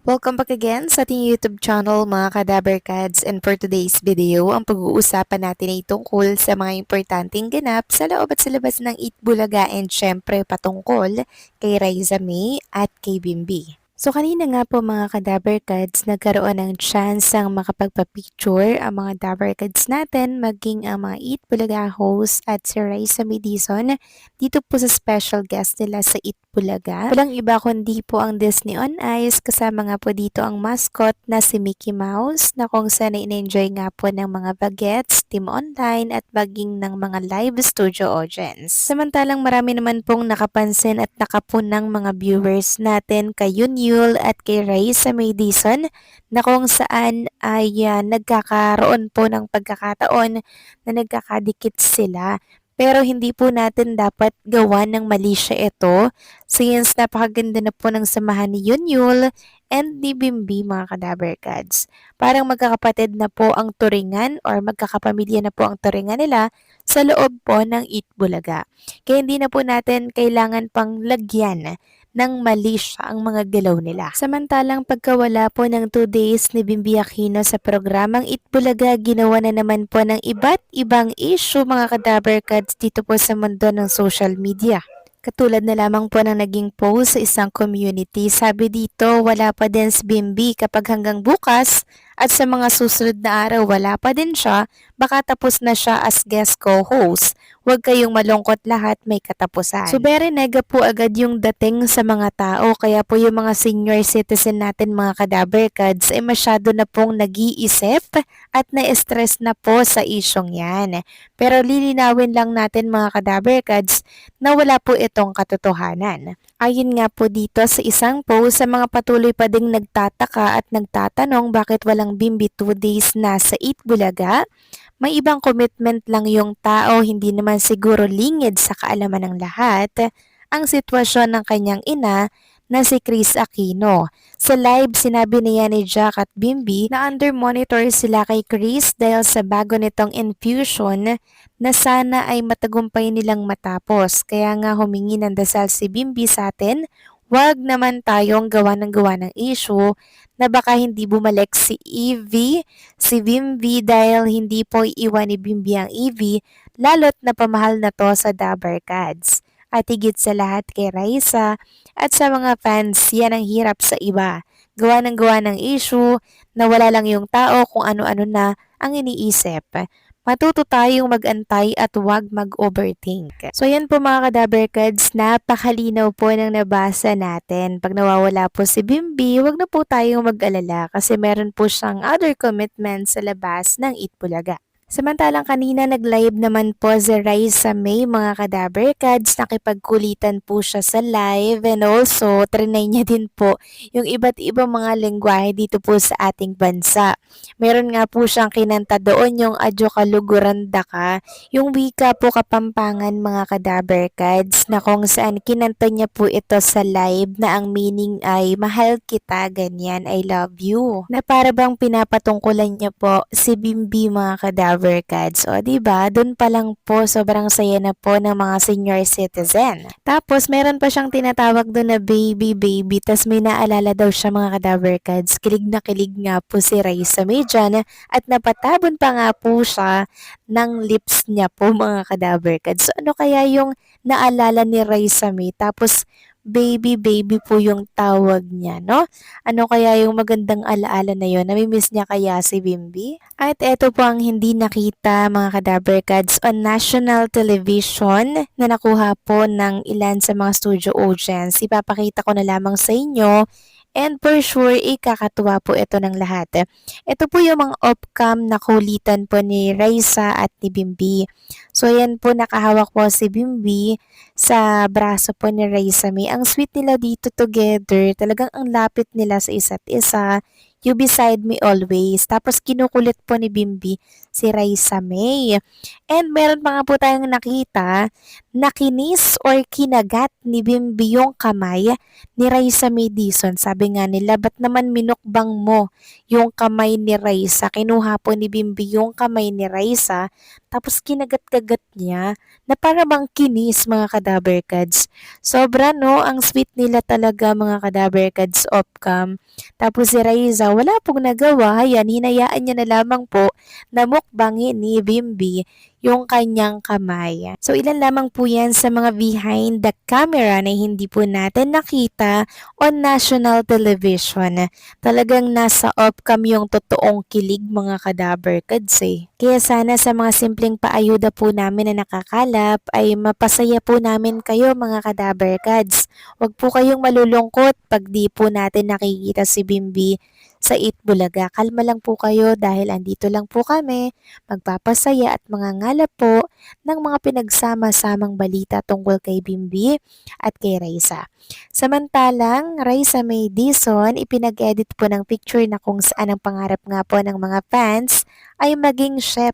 Welcome back again sa ating YouTube channel mga Kadaberkads, and for today's video, ang pag-uusapan natin ay tungkol sa mga importanteng ganap sa loob at sa labas ng Eat Bulaga and syempre patungkol kay Raisa May at kay Bimbi. So kanina nga po mga Kadaberkads, nagkaroon ng chance ang makapagpa-picture ang mga Daberkads natin maging ang mga Eat Bulaga host at si Raisa May Dizon dito po sa special guest nila sa Eat Bulaga. Walang iba kundi po ang Disney on Ice, kasama nga po dito ang mascot na si Mickey Mouse na kung saan in-enjoy nga po ng mga bagets, team online at baging ng mga live studio audience. Samantalang marami naman pong nakapansin at nakapunang mga viewers natin kay Yunyul at kay Raisa May Dizon na kung saan ay nagkakaroon po ng pagkakataon na nagkakadikit sila. Pero hindi po natin dapat gawa ng mali siya ito since napakaganda na po ng samahan ni Yunyul and ni Bimbi mga Kadaberkads. Parang magkakapatid na po ang turingan or magkakapamilya na po ang turingan nila sa loob po ng Eat Bulaga. Kaya hindi na po natin kailangan pang lagyan ng mali siya ang mga galaw nila. Samantalang pagkawala po ng 2 days ni Bimbi Aquino sa programang Eat Bulaga, ginawa na naman po ng iba't ibang issue mga Kadaberkads dito po sa mundo ng social media. Katulad na lamang po ng naging post sa isang community, sabi dito wala pa din si Bimbi kapag hanggang bukas at sa mga susunod na araw wala pa din siya, baka tapos na siya as guest co-host. Huwag kayong malungkot, lahat may katapusan. So very nega po agad yung dating sa mga tao, kaya po yung mga senior citizen natin mga Kadaberkads ay masyado na pong nag-iisip at na-stress na po sa isyong yan. Pero lilinawin lang natin mga Kadaberkads na wala po itong katotohanan. Ayon nga po dito sa isang post, sa mga patuloy pa ding nagtataka at nagtatanong bakit walang Bimbi 2 days na sa Eat Bulaga, may ibang commitment lang yung tao, hindi naman siguro lingid sa kaalaman ng lahat ang sitwasyon ng kanyang ina na si Chris Aquino. Sa live, sinabi niya ni Jack at Bimbi na under monitor sila kay Chris dahil sa bago nitong infusion na sana ay matagumpay nilang matapos. Kaya nga humingi ng dasal si Bimbi sa atin, wag naman tayong gawa ng issue na baka hindi bumalik si Evie, si Bimbi dahil hindi po iwan ni Bimbi ang Evie, lalo't napamahal na to sa Dabarkads. At higit sa lahat kay Raisa at sa mga fans, yan ang hirap sa iba. Gawa ng issue na wala lang yung tao kung ano-ano na ang iniisip. Matuto tayong mag-antay at huwag mag-overthink. So yan po mga Kadaberkads, napakalinaw po ng nabasa natin. Pag nawawala po si Bimbi, huwag na po tayong mag-alala kasi meron po siyang other commitments sa labas ng Eat Bulaga. Samantalang kanina nag-live naman po si Raisa May mga Kadaberkads, nakipagkulitan po siya sa live and also trinay niya din po yung iba't ibang mga lengguwahe dito po sa ating bansa. Meron nga po siyang kinanta doon yung Adyo Kaluguranda Ka, yung wika po Kapampangan mga Kadaberkads na kung saan kinanta niya po ito sa live na ang meaning ay mahal kita, ganyan, I love you. Na para bang pinapatungkulan niya po si Bimbi mga Kadaberkads. O diba, dun pa lang po sobrang saya na po ng mga senior citizen. Tapos meron pa siyang tinatawag doon na baby baby, tas may naalala daw siya mga Kadaberkads. Kilig na kilig nga po si Raisa May dyan at napatabon pa nga po siya ng lips niya po mga Kadaberkads. So ano kaya yung naalala ni Raisa May tapos baby baby po yung tawag niya, no? Ano kaya yung magandang alaala na yun? Nami-miss niya kaya si Bimbi? At eto po ang hindi nakita mga Kadaberkads on national television na nakuha po ng ilan sa mga studio audience. Ipapakita ko na lamang sa inyo. And for sure, ikakatuwa po ito ng lahat. Ito po yung mga off-cam na kulitan po ni Raisa at ni Bimbi. So yan po, nakahawak po si Bimbi sa braso po ni Raisa May. Ang sweet nila dito together. Talagang ang lapit nila sa isa't isa. You beside me always. Tapos kinukulit po ni Bimbi si Raisa May. And meron pa nga po tayong nakita na kinis or kinagat ni Bimbi yung kamay ni Raisa May Dizon. Sabi nga nila, ba't naman minukbang mo yung kamay ni Raisa? Kinuha po ni Bimbi yung kamay ni Raisa, tapos kinagat-kagat niya na para bang kinis mga kadaberkads. Sobra no, ang sweet nila talaga mga kadaberkads off-cam. Tapos si Raiza, wala pong nagawa, yan, hinayaan niya na lamang po na mukbangin ni Bimbi yung kanyang kamay. So ilan lamang po yan sa mga behind the camera na hindi po natin nakita on national television. Talagang nasa off-cam yung totoong kilig mga kadaberkads eh. Kaya sana sa mga simpleng paayuda po namin na nakakalap ay mapasaya po namin kayo mga kadaberkads. Huwag po kayong malulungkot pag di po natin nakikita si Bimbi sa Eat Bulaga. Kalma lang po kayo dahil andito lang po kami magpapasaya at mangangalap po ng mga pinagsama-samang balita tungkol kay Bimbi at kay Raisa. Samantalang, Raisa May Dizon, ipinag-edit po ng picture na kung saan ang pangarap nga po ng mga fans ay maging chef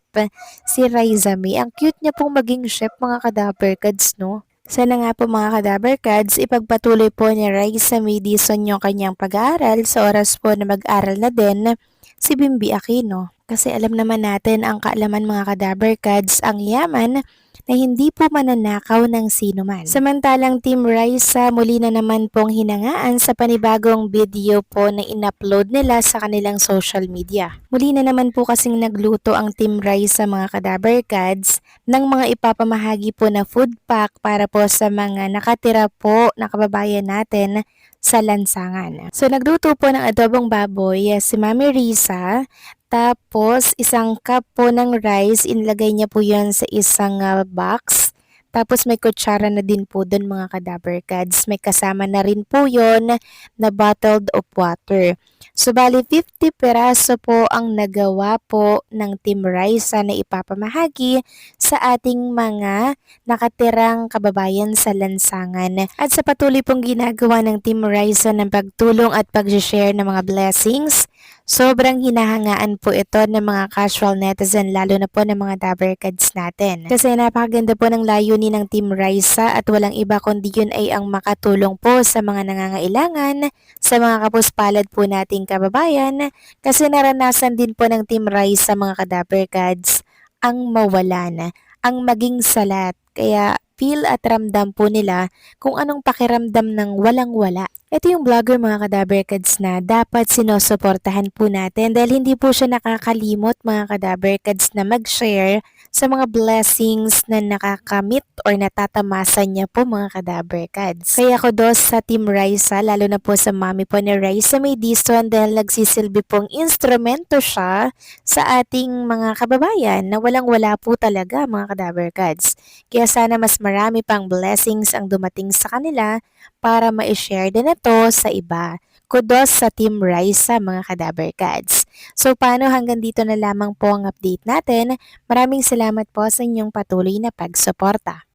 si Raisa May. Ang cute niya pong maging chef mga kadaberkads, no? Sana nga po mga kadaberkads, ipagpatuloy po ni Raisa May Dizon yung kanyang pag-aaral sa oras po na mag-aral na din si Bimbi Aquino. Kasi alam naman natin ang kaalaman mga kadaberkads, ang yaman na hindi po mananakaw ng sino man. Samantalang Team Raisa muli na naman pong hinangaan sa panibagong video po na in-upload nila sa kanilang social media. Muli na naman po kasing nagluto ang Team Raisa mga kadaberkads ng mga ipapamahagi po na food pack para po sa mga nakatira po na kababayan natin sa lansangan. So nagluto po ng adobong baboy si Mami Risa. Tapos, isang cup po ng rice, inilagay niya po yan sa isang box. Tapos, may kutsara na din po doon mga kadaberkads. May kasama na rin po yon na bottled of water. So, bali 50 peraso po ang nagawa po ng Team Raisa na ipapamahagi sa ating mga nakatirang kababayan sa lansangan. At sa patuloy pong ginagawa ng Team Raisa ng pagtulong at pag-share ng mga blessings, sobrang hinahangaan po ito ng mga casual netizen lalo na po ng mga daberkads natin. Kasi napakaganda po ng layunin ng Team Raisa at walang iba kundi yun ay ang makatulong po sa mga nangangailangan, sa mga kapuspalad po nating kababayan. Kasi naranasan din po ng Team Raisa mga kadaberkads ang mawalan, ang maging salat. Kaya feel at ramdam po nila kung anong pakiramdam ng walang-wala. Ito yung vlogger mga kadaberkads na dapat sinusuportahan po natin dahil hindi po siya nakakalimot mga kadaberkads na mag-share sa mga blessings na nakakamit or natatamasan niya po mga kadaberkads. Kaya kudos sa Team Raisa, lalo na po sa mami po ni Raisa May Dizon dahil nagsisilbi pong instrumento siya sa ating mga kababayan na walang-wala po talaga mga kadaberkads. Kaya sana mas marami pang blessings ang dumating sa kanila para ma-share din ito sa iba. Kudos sa Team Raisa mga kadaberkads. So paano hanggang dito na lamang po ang update natin. Maraming salamat po sa inyong patuloy na pagsuporta.